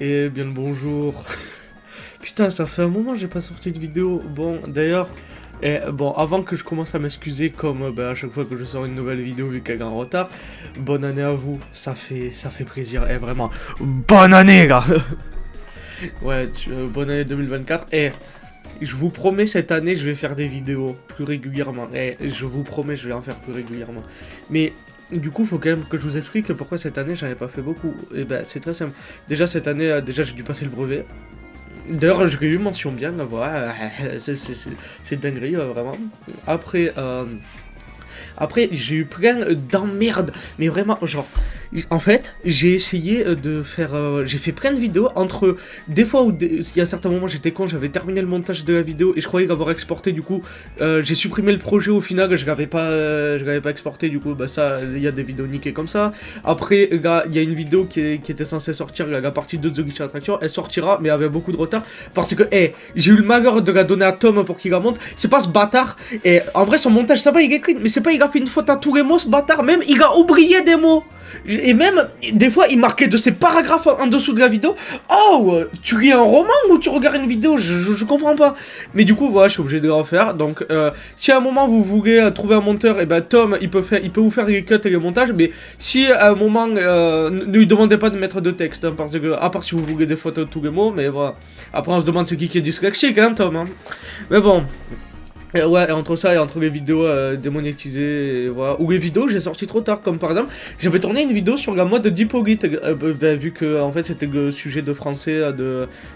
Et bien le bonjour. Putain, ça fait un moment que j'ai pas sorti de vidéo. Bon, d'ailleurs, bon, avant que je commence à m'excuser comme à chaque fois que je sors une nouvelle vidéo vu qu'elle est en retard, bonne année à vous. Ça fait plaisir. Et vraiment, bonne année, gars. Ouais, bonne année 2024. Et je vous promets, cette année, je vais faire des vidéos plus régulièrement. Et je vous promets, je vais en faire plus régulièrement. Mais du coup, faut quand même que je vous explique pourquoi cette année, j'en ai pas fait beaucoup. Et ben, c'est très simple. Déjà, cette année, déjà, j'ai dû passer le brevet. D'ailleurs, j'ai eu mention bien, voilà. C'est dinguerie, vraiment. Après, après, j'ai eu plein d'emmerdes, mais vraiment, genre, en fait, j'ai essayé de faire, j'ai fait plein de vidéos entre des fois où il y a certains moments j'étais con, j'avais terminé le montage de la vidéo et je croyais l'avoir exporté, du coup, j'ai supprimé le projet au final, je l'avais pas exporté, du coup, bah ça, il y a des vidéos niquées comme ça. Après, là, il y a une vidéo qui était censée sortir, la partie 2 de The Glitch Attraction, elle sortira, mais avec beaucoup de retard, parce que, j'ai eu le malheur de la donner à Tom pour qu'il la monte, c'est pas ce bâtard, et en vrai, son montage, ça va, il est clean, mais c'est pas, il a fait une faute à tous les mots, ce bâtard, même, il a oublié des mots. Et même, des fois, il marquait de ces paragraphes en dessous de la vidéo. Oh, tu lis un roman ou tu regardes une vidéo, je comprends pas. Mais du coup, voilà, je suis obligé de le refaire. Donc, si à un moment vous voulez trouver un monteur, et ben Tom, il peut vous faire les cuts et les montages. Mais si à un moment, ne lui demandez pas de mettre de texte, hein, parce que, à part si vous voulez des photos de tous les mots, mais voilà. Après, on se demande c'est qui est dyslexique, hein, Tom. Hein. Mais bon. Ouais, et entre ça et entre les vidéos démonétisées, et voilà. Ou les vidéos que j'ai sorties trop tard, comme par exemple, j'avais tourné une vidéo sur la mode d'Hippolyte, vu que en fait c'était le sujet de français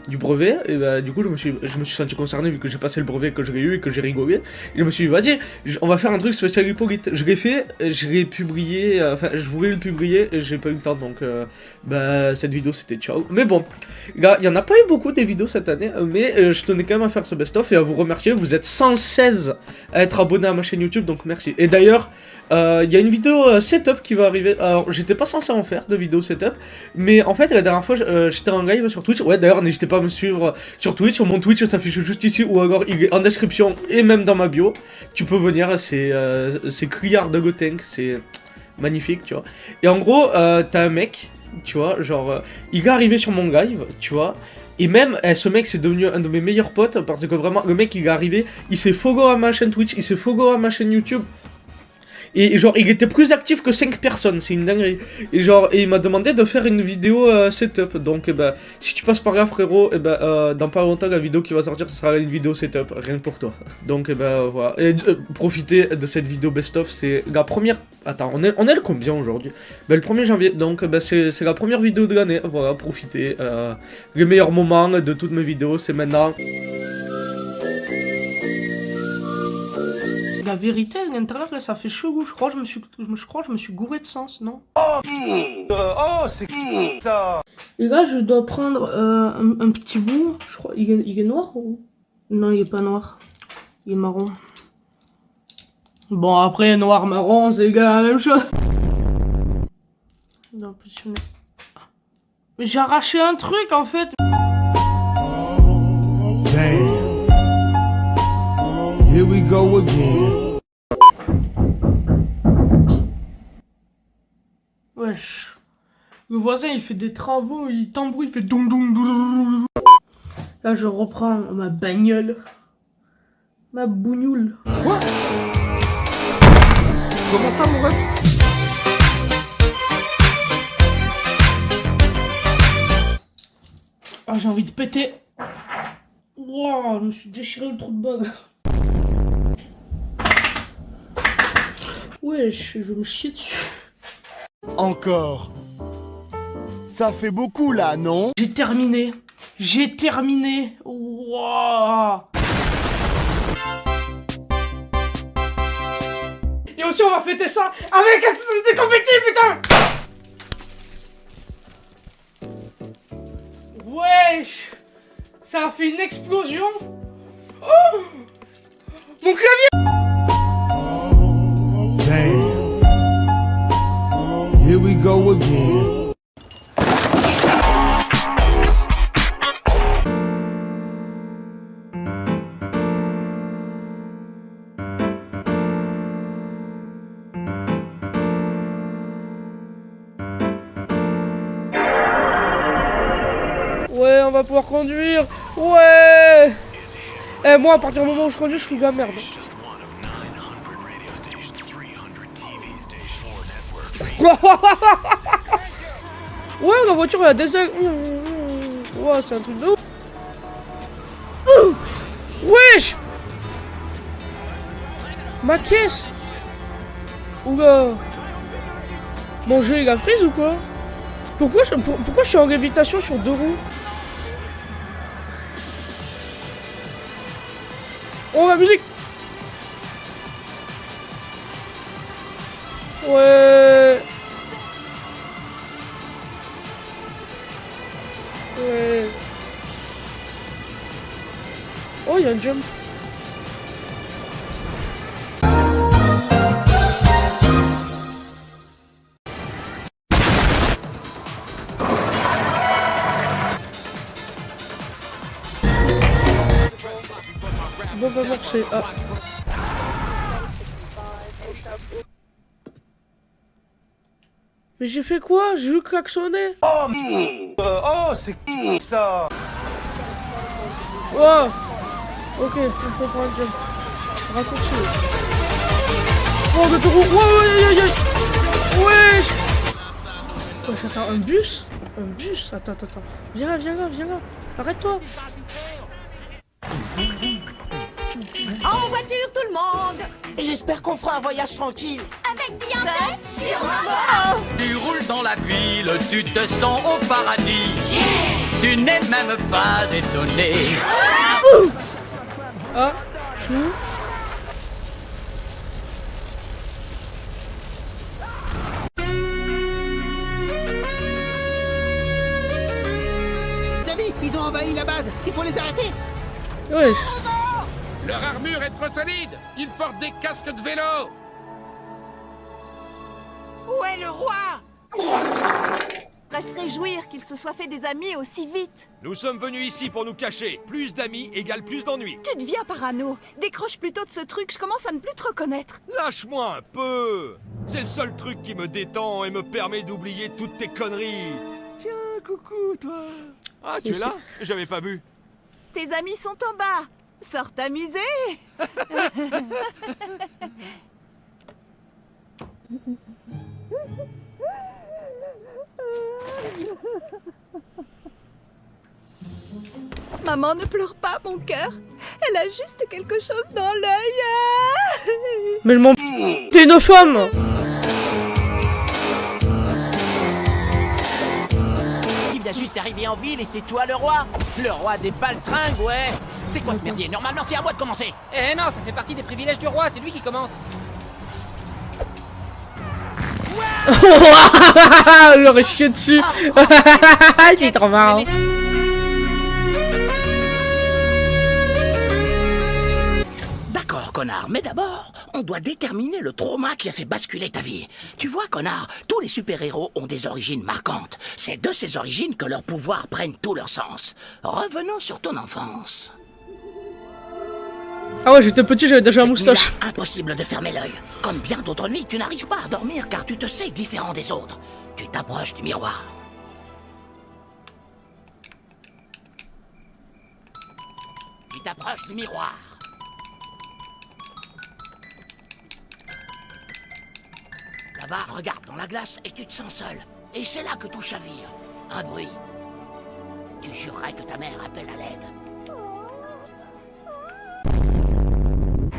du brevet, et bah, du coup je me suis senti concerné vu que j'ai passé le brevet, que je l'ai eu et que j'ai rigolé. Et je me suis dit, vas-y, on va faire un truc spécial Hippolyte. Je l'ai fait, je l'ai publié, enfin je voulais le publier et j'ai pas eu le temps, donc bah cette vidéo c'était ciao. Mais bon, là, il y en a pas eu beaucoup des vidéos cette année, mais je tenais quand même à faire ce best-of et à vous remercier, vous êtes 116 à être abonné à ma chaîne YouTube, donc merci. Et d'ailleurs, il y a une vidéo setup qui va arriver. Alors, j'étais pas censé en faire de vidéo setup, mais en fait, la dernière fois, j'étais en live sur Twitch. Ouais, d'ailleurs, n'hésitez pas à me suivre sur Twitch. Sur mon Twitch, ça s'affiche juste ici, ou alors il est en description et même dans ma bio. Tu peux venir, c'est Criard de Gotenk, c'est magnifique, tu vois. Et en gros, t'as un mec, tu vois, genre, il est arrivé sur mon live, tu vois. Et même, ce mec, c'est devenu un de mes meilleurs potes, parce que vraiment, le mec, il est arrivé, il s'est follow à ma chaîne Twitch, il s'est follow à ma chaîne YouTube. Et genre, il était plus actif que 5 personnes, c'est une dinguerie. Et genre, il m'a demandé de faire une vidéo setup. Donc, si tu passes par là, frérot, dans pas longtemps, la vidéo qui va sortir, ce sera une vidéo setup, rien que pour toi. Donc, voilà. Et profitez de cette vidéo best-of, c'est la première... Attends, on est le combien aujourd'hui? Le 1er janvier, donc c'est la première vidéo de l'année. Voilà, profitez. Les meilleurs moments de toutes mes vidéos, c'est maintenant. La vérité, à l'intérieur, ça fait chelou. Je crois que je me suis gouré de sens, non? Oh, c'est ça. Et là, je dois prendre un petit bout. Je crois, il est noir ou... Non, il est pas noir. Il est marron. Bon, après, noir, marron, c'est la même chose. Non, mais j'ai arraché un truc, en fait. Damn. Here we go again. Wesh. Le voisin, il fait des travaux, il tambouille, il fait doum doum doum. Là, je reprends ma bagnole. Ma bougnoule. Quoi? Comment ça, mon ref? Ah, j'ai envie de péter. Wow, je me suis déchiré le trou de balle. Wesh, je vais me chier dessus. Encore. Ça fait beaucoup là, non? J'ai terminé. J'ai terminé. Wow. Et aussi, on va fêter ça avec des confettis, putain. Wesh. Ça a fait une explosion. Oh. Mon clavier. Damn. Here we go again. on va pouvoir conduire. Ouais. Eh, moi, à partir du moment où je conduis, je fous de la merde. Ouais, la voiture, elle a des ailes. Ouais, c'est un truc de ouf. Wesh. Ma caisse. Oula. Mon jeu, il a prise ou quoi? Pourquoi je suis en lévitation sur 2 roues? Oh, la musique. Ouais. Ouais. Oh, il y a un jump. Bon, va marcher. Ah. Mais j'ai fait quoi? J'ai eu klaxonné. Oh, c'est ça. Oh. Ok, il faut prendre un jump. Raccourci. Oh, de trop. Ouais. Wesh, attends, un bus? Un bus? Attends. Viens là. Arrête-toi. En voiture, tout le monde! J'espère qu'on fera un voyage tranquille. Avec Beyoncé sur un Tu roules dans la ville, tu te sens au paradis. Tu n'es même pas étonné. Ah, chou. Les amis, ils ont envahi la base. Il faut les arrêter. Wesh. Leur armure est trop solide. Ils portent des casques de vélo. Où est le roi? Va se réjouir qu'il se soit fait des amis aussi vite. Nous sommes venus ici pour nous cacher. Plus d'amis égale plus d'ennuis. Tu deviens parano. Décroche plutôt de ce truc, je commence à ne plus te reconnaître. Lâche-moi un peu. C'est le seul truc qui me détend et me permet d'oublier toutes tes conneries. Tiens, coucou, toi. Ah, tu es là? J'avais pas vu. Tes amis sont en bas. Sors t'amuser. Maman, ne pleure pas, mon cœur. Elle a juste quelque chose dans l'œil. Mais je m'en... T'es une femme. Il vient juste d'arriver en ville et c'est toi le roi. Le roi des baltringues, ouais. C'est quoi ce merdier? Normalement, c'est à moi de commencer. Eh non, ça fait partie des privilèges du roi, c'est lui qui commence. Je l'aurais chié dessus. C'est trop marrant. D'accord, connard, mais d'abord, on doit déterminer le trauma qui a fait basculer ta vie. Tu vois, connard, tous les super-héros ont des origines marquantes. C'est de ces origines que leurs pouvoirs prennent tout leur sens. Revenons sur ton enfance. Ah ouais, j'étais petit, j'avais déjà la Cette moustache. nuit-là, impossible de fermer l'œil. Comme bien d'autres nuits, tu n'arrives pas à dormir car tu te sais différent des autres. Tu t'approches du miroir. Tu t'approches du miroir. Là-bas, regarde dans la glace et tu te sens seul. Et c'est là que tout chavire. Un bruit. Tu jurerais que ta mère appelle à l'aide.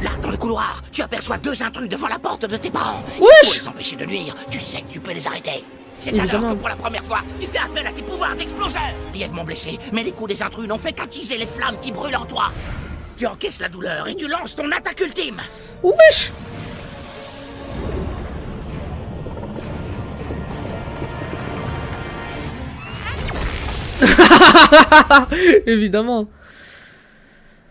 Là, dans le couloir, tu aperçois 2 intrus devant la porte de tes parents. Il faut les empêcher de nuire. Tu sais que tu peux les arrêter. C'est alors que pour la première fois, tu fais appel à tes pouvoirs d'exploseur. Grièvement blessé, mais les coups des intrus n'ont fait qu'attiser les flammes qui brûlent en toi. Tu encaisses la douleur et tu lances ton attaque ultime. Wesh. Évidemment.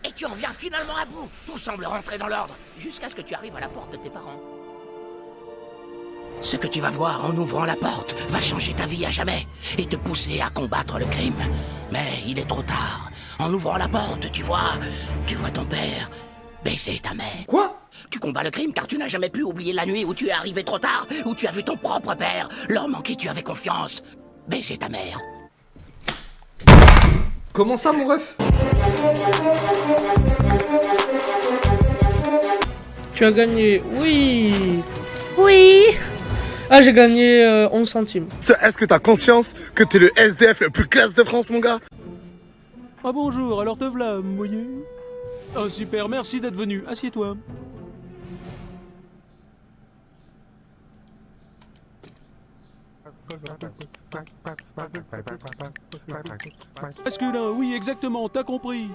Et tu en viens finalement à bout. Tout semble rentrer dans l'ordre, jusqu'à ce que tu arrives à la porte de tes parents. Ce que tu vas voir en ouvrant la porte va changer ta vie à jamais et te pousser à combattre le crime. Mais il est trop tard. En ouvrant la porte, tu vois ton père baiser ta mère. Quoi? Tu combats le crime car tu n'as jamais pu oublier la nuit où tu es arrivé trop tard, où tu as vu ton propre père, l'homme en qui tu avais confiance, baiser ta mère. Comment ça, mon ref? Tu as gagné, oui. Oui. Ah, j'ai gagné 11 centimes. Est-ce que t'as conscience que t'es le SDF le plus classe de France, mon gars? Ah bonjour, alors te v'là, vous voyez? Oh super, merci d'être venu, assieds-toi. Est-ce que là, oui exactement, t'as compris?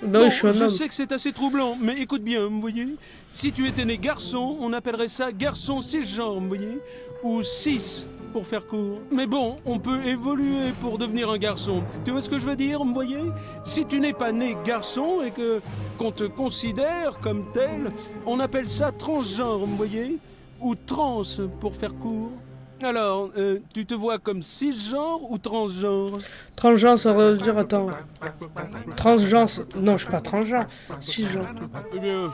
Bah Bon, oui, je suis un je homme. sais que c'est assez troublant, mais écoute bien, vous voyez? Si tu étais né garçon, on appellerait ça garçon cisgenre, vous voyez? Ou cis, pour faire court. Mais bon, on peut évoluer pour devenir un garçon. Tu vois ce que je veux dire, vous voyez? Si tu n'es pas né garçon et que qu'on te considère comme tel, on appelle ça transgenre, vous voyez? Ou trans, pour faire court. Alors, tu te vois comme cisgenre ou transgenre? Transgenre, ça veut dire, attends. Transgenre, non, je suis pas transgenre. Cisgenre. Eh bien,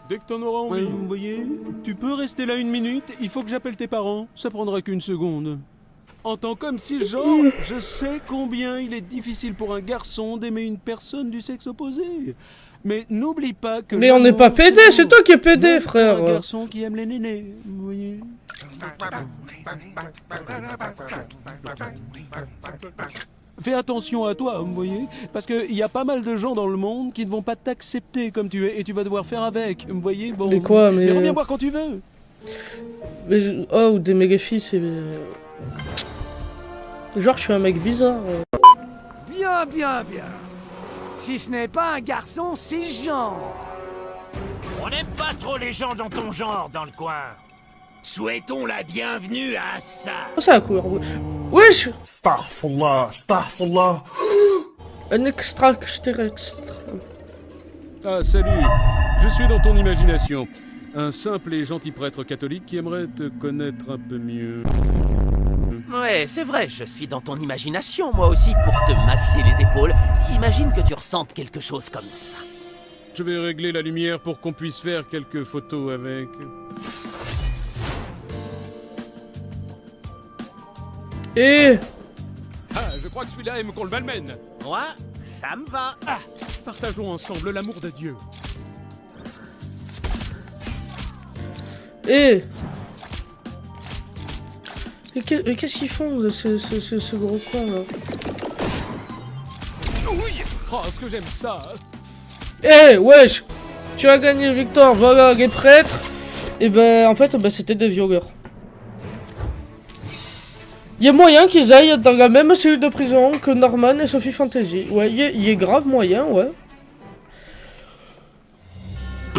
dès que t'en auras envie, vous voyez, tu peux rester là 1 minute, il faut que j'appelle tes parents, ça prendra qu'1 seconde. En tant qu'homme cisgenre, je sais combien il est difficile pour un garçon d'aimer une personne du sexe opposé. Mais n'oublie pas que... Mais on n'est pas PD, c'est toi qui es PD, frère. Un garçon qui aime les nénés, vous voyez. Fais attention à toi, vous voyez, parce qu'il y a pas mal de gens dans le monde qui ne vont pas t'accepter comme tu es, et tu vas devoir faire avec, vous voyez. Bon, Mais quoi, mais... reviens voir quand tu veux. Mais oh, des méga filles, c'est... Genre, je suis un mec bizarre. Bien, bien, bien. Si ce n'est pas un garçon cisgenre. On n'aime pas trop les gens dans ton genre dans le coin. Souhaitons la bienvenue à Assa. Oh, ça a couleur. Wesh. Astaghfirullah, astaghfirullah. Un extra que je t'ai extra. Ah, salut. Je suis dans ton imagination. Un simple et gentil prêtre catholique qui aimerait te connaître un peu mieux. Ouais, c'est vrai, je suis dans ton imagination, moi aussi, pour te masser les épaules. Imagine que tu ressentes quelque chose comme ça. Je vais régler la lumière pour qu'on puisse faire quelques photos avec. Et... Ah, je crois que celui-là aime qu'on le malmène. Moi, ça me va. Ah, partageons ensemble l'amour de Dieu. Et... Mais qu'est-ce qu'ils font, ce gros con, là? Oh, ce que j'aime ça. Eh, wesh. Tu as gagné, Victor, voilà, les prêtres. Et ben, en fait, ben, c'était des violeurs. Il y a moyen qu'ils aillent dans la même cellule de prison que Norman et Sophie Fantasy. Ouais, il y a grave moyen, ouais.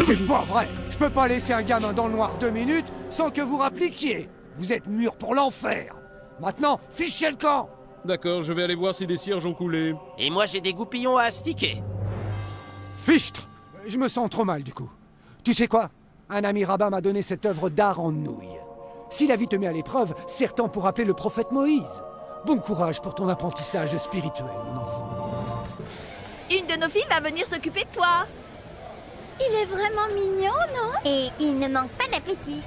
C'est pas vrai. Je peux pas laisser un gamin dans le noir 2 minutes sans que vous rappliquiez. Vous êtes mûrs pour l'enfer. Maintenant, fichez le camp. D'accord, je vais aller voir si des cierges ont coulé. Et moi, j'ai des goupillons à astiquer. Fichtre. Je me sens trop mal du coup. Tu sais quoi? Un ami rabbin m'a donné cette œuvre d'art en nouilles. Si la vie te met à l'épreuve, c'est temps pour appeler le prophète Moïse. Bon courage pour ton apprentissage spirituel, mon enfant. Une de nos filles va venir s'occuper de toi. Il est vraiment mignon, non? Et il ne manque pas d'appétit.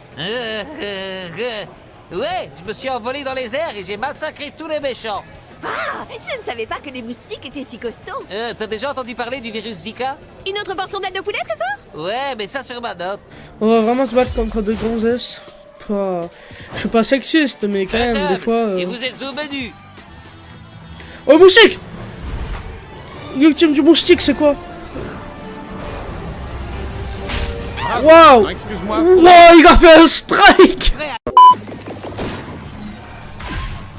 Ouais, je me suis envolé dans les airs et j'ai massacré tous les méchants. Ah, je ne savais pas que les moustiques étaient si costauds. T'as déjà entendu parler du virus Zika? Une autre portion d'aile de poulet, trésor? Ouais, mais ça sur ma note. On va vraiment se battre contre des gonzesses. Pas... Je suis pas sexiste, mais quand même, des fois... Et vous êtes au menu. Oh, moustique! L'ultime du moustique, c'est quoi? Waouh! Excuse-moi. Wow, il a fait un strike!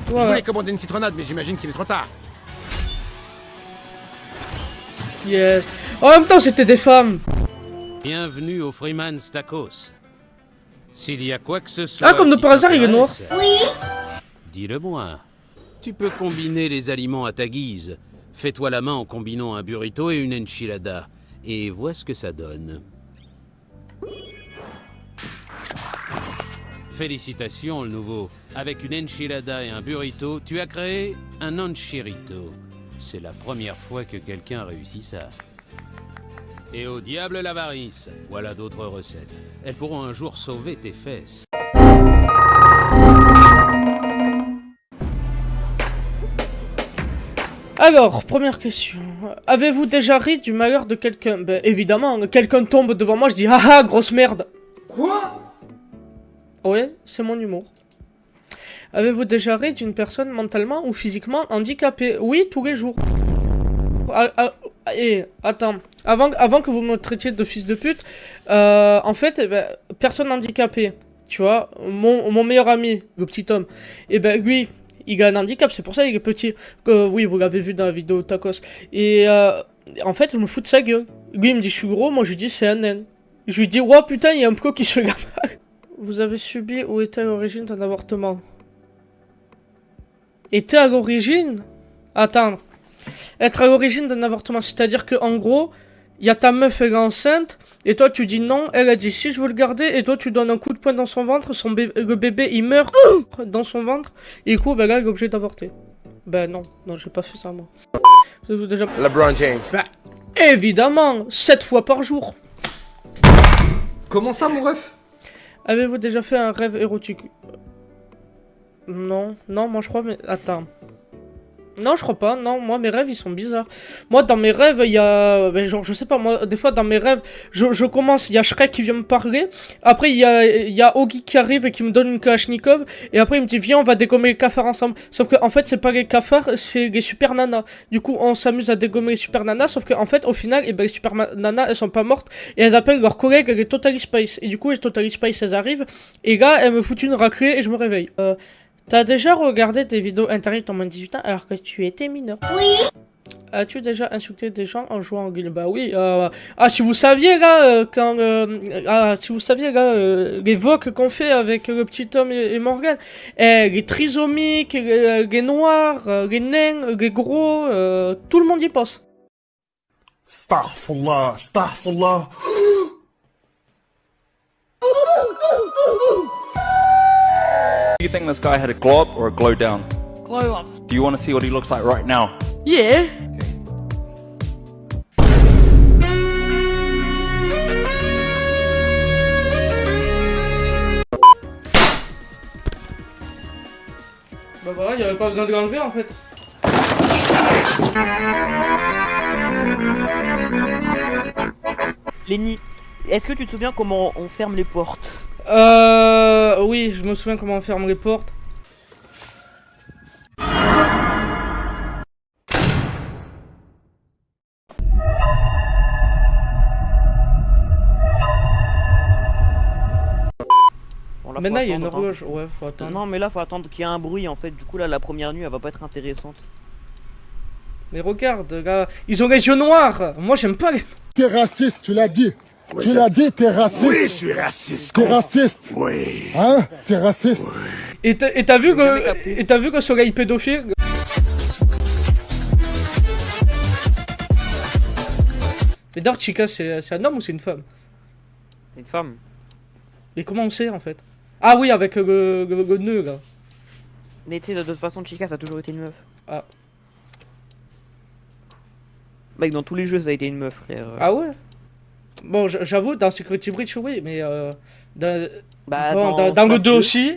Je voulais commander une citronnade, mais j'imagine qu'il est trop tard. Yes. En même temps, c'était des femmes. Bienvenue au Freeman's Tacos. S'il y a quoi que ce soit... Ah, comme de par hasard, il est noir. Oui. Dis-le-moi. Tu peux combiner les aliments à ta guise. Fais-toi la main en combinant un burrito et une enchilada. Et vois ce que ça donne. Félicitations, le nouveau. Avec une enchilada et un burrito, tu as créé un enchirito. C'est la première fois que quelqu'un réussit ça. Et au diable l'avarice. Voilà d'autres recettes. Elles pourront un jour sauver tes fesses. Alors, première question. Avez-vous déjà ri du malheur de quelqu'un? Ben évidemment, quelqu'un tombe devant moi, je dis haha, grosse merde. Quoi? Ouais, c'est mon humour. Avez-vous déjà ri d'une personne mentalement ou physiquement handicapée? Oui, tous les jours. Et attends, avant que vous me traitiez de fils de pute, en fait, ben, personne handicapée, tu vois, mon meilleur ami, le petit homme, et ben lui, il a un handicap, c'est pour ça qu'il est petit. Oui, vous l'avez vu dans la vidéo Tacos. Et en fait, je me fous de sa gueule. Lui, il me dit je suis gros, moi je lui dis c'est un naine. Je lui dis, oh putain, il y a un pro qui se fait la balle. Vous avez subi ou été à l'origine d'un avortement? Était à l'origine? Attends. Être à l'origine d'un avortement, c'est-à-dire que en gros, il y a ta meuf, elle est enceinte, et toi tu dis non, elle a dit si je veux le garder, et toi tu donnes un coup de poing dans son ventre, le bébé il meurt dans son ventre, et du coup, ben là, il est obligé d'avorter. Ben non, j'ai pas fait ça moi. Vous avez déjà... LeBron James. Ben, évidemment, 7 fois par jour. Comment ça, mon ref? Avez-vous déjà fait un rêve érotique? Non, moi je crois, mais... Attends. Non, je crois pas, non, moi mes rêves ils sont bizarres. Moi dans mes rêves il y a... Ben, genre je sais pas, moi des fois dans mes rêves, je commence, il y a Shrek qui vient me parler. Après il y a Ogi qui arrive et qui me donne une Kalachnikov. Et après il me dit viens on va dégommer les cafards ensemble. Sauf que en fait c'est pas les cafards, c'est les super nanas. Du coup on s'amuse à dégommer les super nanas. Sauf que en fait au final, eh ben, les super nanas elles sont pas mortes. Et elles appellent leurs collègues les Totally Spice. Et du coup les Totally Spice elles arrivent. Et là elles me foutent une raclée et je me réveille. T'as déjà regardé des vidéos internet en moins de 18 ans alors que tu étais mineur? Oui. As-tu déjà insulté des gens en jouant au guild? Bah oui. Si vous saviez là, si vous saviez là, les voques qu'on fait avec le petit homme et Morgan, les trisomiques, les noirs, les nains, les gros, tout le monde y passe. Astaghfirullah, astaghfirullah. Do you think this guy had a glow up or a glow down? Glow up. Do you want to see what he looks like right now? Yeah. Bah voilà, il y avait pas besoin de l'enlever en fait. Lenny, est-ce que tu te souviens comment on ferme les portes? Oui, je me souviens comment on ferme les portes. Bon, là, maintenant il y a une attendre, horloge, ouais, faut attendre. Non, mais là faut attendre qu'il y ait un bruit en fait. Du coup, là, la première nuit elle va pas être intéressante. Mais regarde, là, ils ont les yeux noirs. Moi j'aime pas les... T'es raciste, tu l'as dit. Ouais, tu l'as dit, t'es raciste. Oui, je suis raciste. T'es raciste. Oui. Hein? T'es raciste. Oui. Et t'as vu que soleil pédophile? Mais Dark Chica, c'est un homme ou c'est une femme? C'est une femme. Et comment on sait en fait? Ah oui, avec le nœud là. Mais tu sais, de toute façon, Chica ça a toujours été une meuf. Ah. Mec, dans tous les jeux ça a été une meuf, frère. Ah ouais? Bon, j'avoue, dans Security Breach, oui, mais dans le 2 aussi.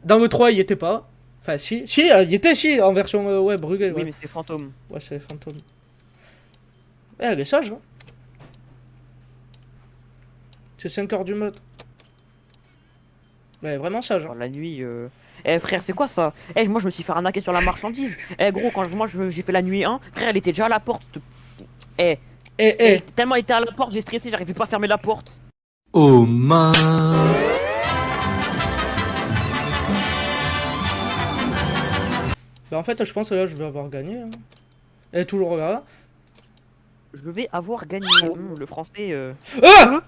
Dans le 3, il y était pas. Enfin, si, il était si, en version ouais, brûlée. Oui, ouais. mais c'est fantôme. Ouais, c'est fantôme. Eh, elle est sage, hein. C'est 5h du mat. Ouais, vraiment sage. Hein. La nuit. Eh frère, c'est quoi ça? Eh, moi je me suis fait arnaquer sur la marchandise. Eh gros, quand j'ai fait la nuit 1, frère, elle était déjà à la porte. Tellement elle était à la porte, j'ai stressé, j'arrivais pas à fermer la porte. Oh mince. Bah en fait, je pense que là, je vais avoir gagné. Hein. Elle est toujours là. Je vais avoir gagné. Le français. Ah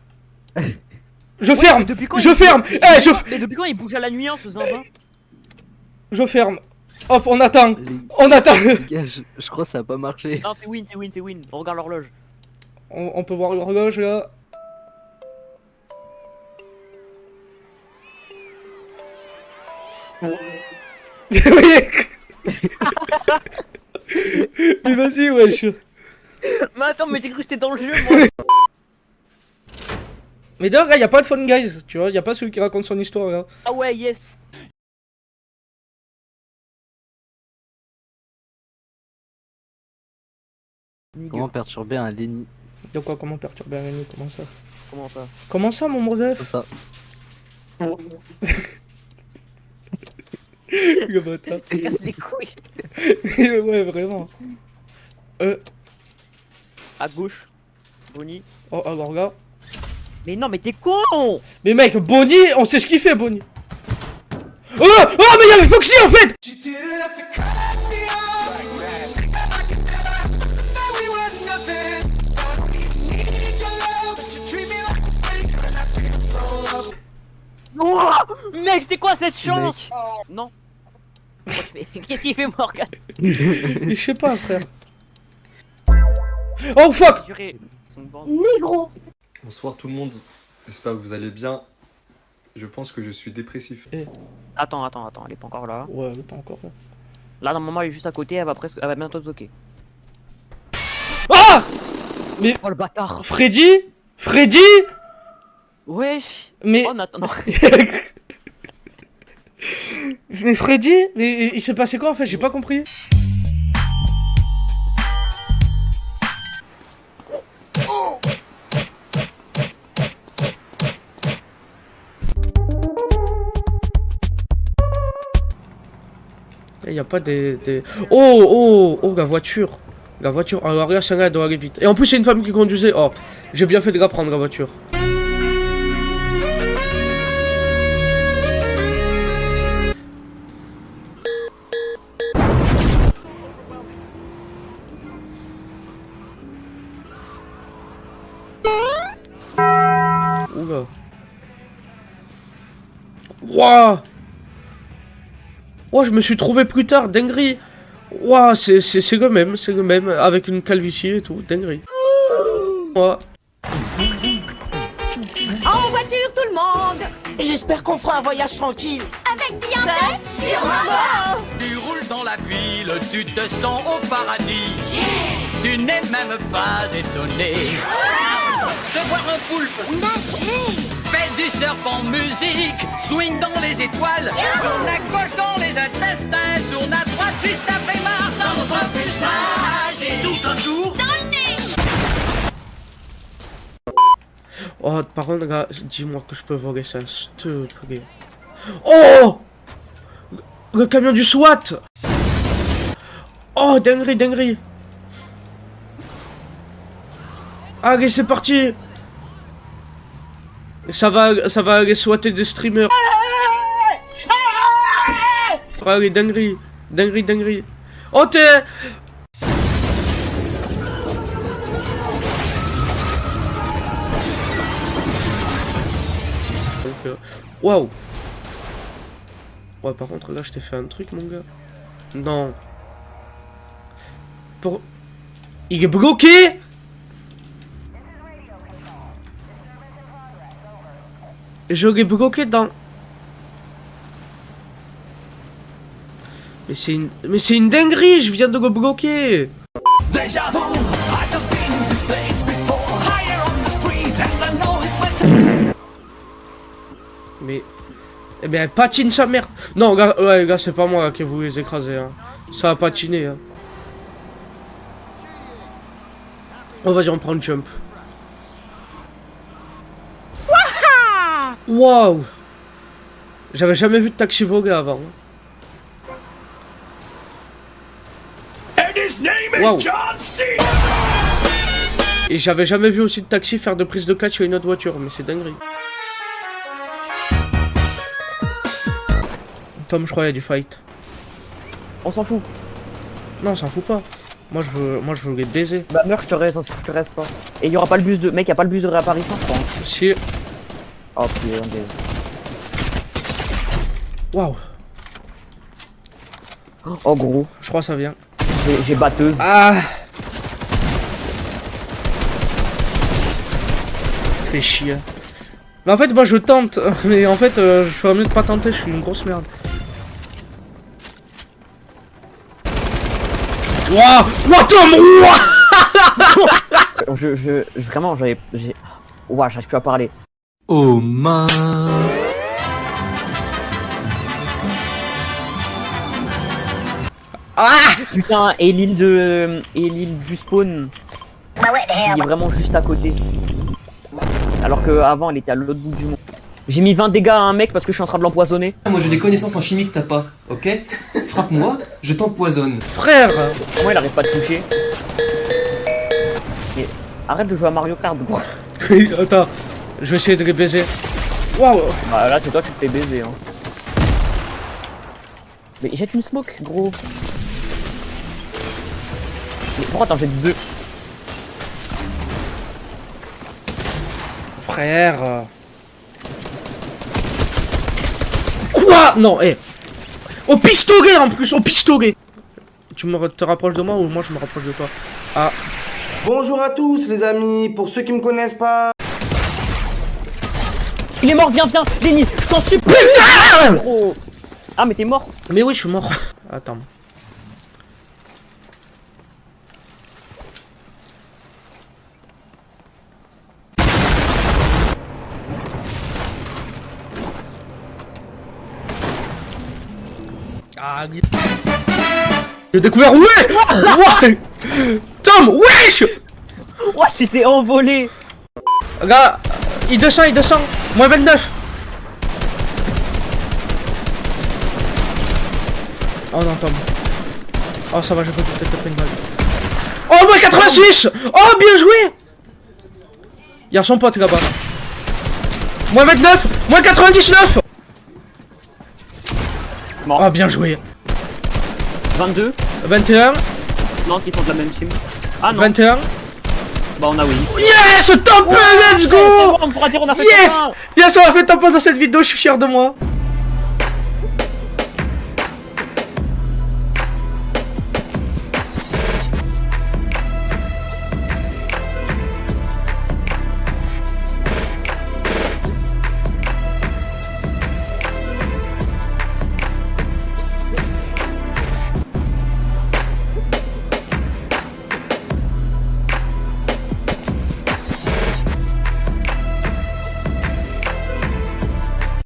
je ferme. Je ferme. Mais depuis quand il bouge à la nuit, hein, ce zinzin? Je ferme. Hop, on attend. On attend. Les gars, je crois que ça a pas marché. Non, c'est win, c'est win, c'est win. On regarde l'horloge. On peut voir l'horloge là. Mais vas-y, wesh. Mais attends, mais j'ai cru que c'était dans le jeu, moi. Mais d'ailleurs, là, y a pas de fun guys, tu vois, y a pas celui qui raconte son histoire là. Ah ouais, yes. Comment perturber un Lenny? De quoi, comment perturber un ennemi? Comment ça? Comment ça? Comment ça, mon modèle? Comme ça. Le bâtard. Tu casses les couilles. Ouais, vraiment. À gauche. Bonnie. Oh, alors regarde. Mais non, mais t'es con! Mais mec, Bonnie, on sait ce qu'il fait, Bonnie. Oh, oh, mais il y avait Foxy en fait! Oh, mec, c'est quoi cette chance? Non. Qu'est-ce qu'il fait, Morgan? Je sais pas, frère. Oh fuck! Négro. Bonsoir tout le monde, j'espère que vous allez bien. Je pense que je suis dépressif. Attends, elle est pas encore là. Ouais, elle est pas encore là. Là, normalement, elle est juste à côté, elle va bientôt toquer. Ah! Mais... Oh le bâtard! Freddy? Freddy? Wesh! Mais... Oh, Nathan, non. Mais Freddy? Mais il s'est passé quoi en fait? J'ai pas compris. Il y a pas des... Oh, la voiture. La voiture. Alors là, celle-là, elle doit aller vite. Et en plus, c'est une femme qui conduisait. Oh, j'ai bien fait de la prendre, la voiture. Oula. Wouah. Oh, je me suis trouvé plus tard, dinguerie. Ouah, c'est le même, avec une calvitie et tout, dinguerie. Ouah. En voiture, tout le monde! J'espère qu'on fera un voyage tranquille. Avec Beyoncé sur Rambo. Tu roules dans la ville, tu te sens au paradis. Tu n'es même pas étonné de voir un poulpe Nager. fait du surf en musique, swing dans les étoiles, tourne à gauche dans les intestins, tourne à droite juste après Mars, dans notre plus nager tout un jour Dans le nez. Oh, par contre, gars, dis-moi que je peux voler ça, s'il te plaît. Oh! Le camion du SWAT! Oh, dinguerie, dinguerie! Allez, c'est parti! Ça va aller swatter des streamers. Allez, dinguerie, dinguerie, dinguerie. Oh, t'es... Waouh. Ouais, par contre, là, je t'ai fait un truc, mon gars. Non. Pour... Il est bloqué. Je l'ai bloqué dans... Mais c'est une dinguerie, je viens de le bloquer. Mais... Eh ben, elle patine sa mère. Non, gars, ouais, gars, c'est pas moi là, qui vous les écraser. Hein. Ça a patiné. Hein. Oh, vas-y, on prend le jump. Waouh! J'avais jamais vu de taxi voguer avant. Wow. Et j'avais jamais vu aussi de taxi faire de prise de catch sur une autre voiture, mais c'est dinguerie. Tom, je crois qu'il y a du fight. On s'en fout. Non, on s'en fout pas. Moi je veux les baiser. Bah meurs, je te reste pas. Et il y aura pas le bus de... Mec, y a pas le bus de réapparition, je crois. Si. Oh putain, waouh. Oh gros. Je crois que ça vient. J'ai batteuse. Ah. Fais chier. Mais en fait, moi je tente. Mais en fait, je ferais mieux de pas tenter, je suis une grosse merde. Wouah! Tom! Vraiment, ouah, j'arrive plus à parler. Oh mince. Ah! Putain, et l'île du spawn. Il est vraiment juste à côté. Alors qu'avant, elle était à l'autre bout du monde. J'ai mis 20 dégâts à un mec parce que je suis en train de l'empoisonner. Moi j'ai des connaissances en chimie que t'as pas, ok? Frappe-moi, je t'empoisonne. Frère! Moi il arrête pas de toucher. Mais arrête de jouer à Mario Kart, gros. Attends, je vais essayer de les baiser. Waouh! Bah là c'est toi qui te fais baiser hein. Mais jette une smoke, gros. Mais pourquoi t'en jettes deux? Frère. Quoi? Non, hé. Au pistolet en plus, au pistolet. Tu te rapproches de moi ou moi je me rapproche de toi? Ah. Bonjour à tous les amis, pour ceux qui me connaissent pas. Il est mort, viens, Denis, je t'en supplie. Putain! Gros. Ah mais t'es mort? Mais oui, je suis mort. Attends. Ah, j'ai découvert. Ouais! Tom, wesh! Ouais, tu t'es envolé! Gars, il descend, moins 29. Oh non, Tom. Oh, ça va, j'ai peut-être tapé une balle. Oh, moins 86! Oh, bien joué! Y'a son pote là-bas. Moins 29! Moins 99! Mort. Oh, bien joué. 22. 21. Non, ils sont de la même team. Ah non. 21. Bah on a oui. Yes! Top 1, let's go! On pourra dire on a fait yes! top 1. Yes, on a fait top 1 dans cette vidéo, je suis fier de moi.